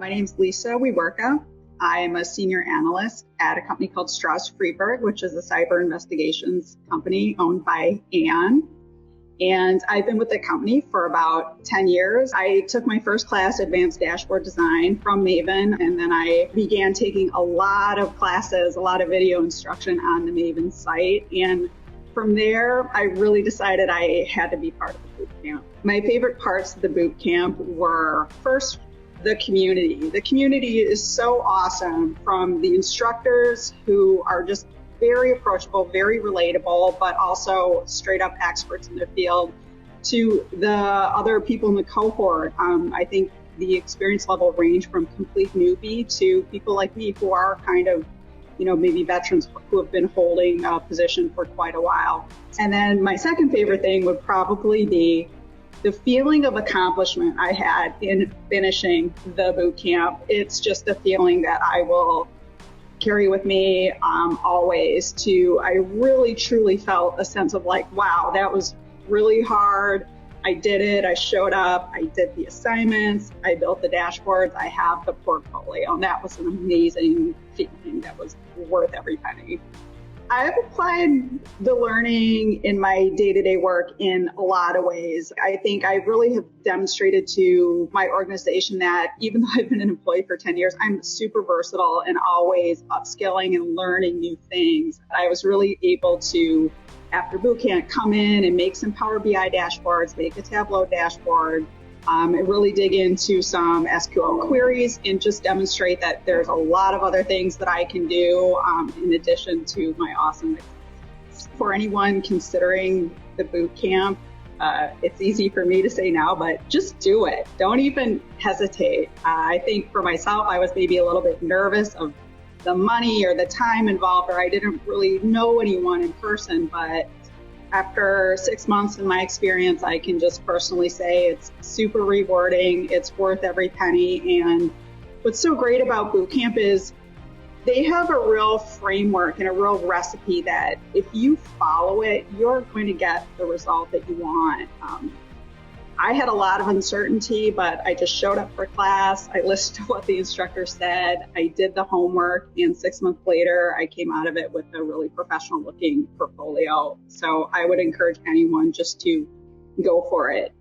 My name's Lisa Wewerka. I'm a senior analyst at a company called Strauss Friedberg, which is a cyber investigations company owned by Anne. And I've been with the company for about 10 years. I took my first class, Advanced Dashboard Design, from Maven, and then I began taking a lot of classes, a lot of video instruction on the Maven site. And from there, I really decided I had to be part of the boot camp. My favorite parts of the boot camp were, first, the community. The community is so awesome, from the instructors who are just very approachable, very relatable, but also straight up experts in their field, to the other people in the cohort. I think the experience level range from complete newbie to people like me who are kind of, maybe veterans who have been holding a position for quite a while. And then my second favorite thing would probably be the feeling of accomplishment I had in finishing the boot camp. It's just a feeling that I will carry with me always. I really truly felt a sense of like, wow, that was really hard. I did it. I showed up. I did the assignments. I built the dashboards. I have the portfolio. And that was an amazing feeling that was worth every penny. I've applied the learning in my day-to-day work in a lot of ways. I think I really have demonstrated to my organization that even though I've been an employee for 10 years, I'm super versatile and always upskilling and learning new things. I was really able to, after boot camp, come in and make some Power BI dashboards, make a Tableau dashboard, and really dig into some SQL queries and just demonstrate that there's a lot of other things that I can do in addition to my awesome experience. For anyone considering the boot camp, it's easy for me to say now, but just do it. Don't even hesitate. I think for myself, I was maybe a little bit nervous of the money or the time involved, or I didn't really know anyone in person, but after 6 months in my experience, I can just personally say it's super rewarding. It's worth every penny. And what's so great about boot camp is they have a real framework and a real recipe that if you follow it, you're going to get the result that you want. I had a lot of uncertainty, but I just showed up for class. I listened to what the instructor said. I did the homework, and 6 months later, I came out of it with a really professional looking portfolio. So I would encourage anyone just to go for it.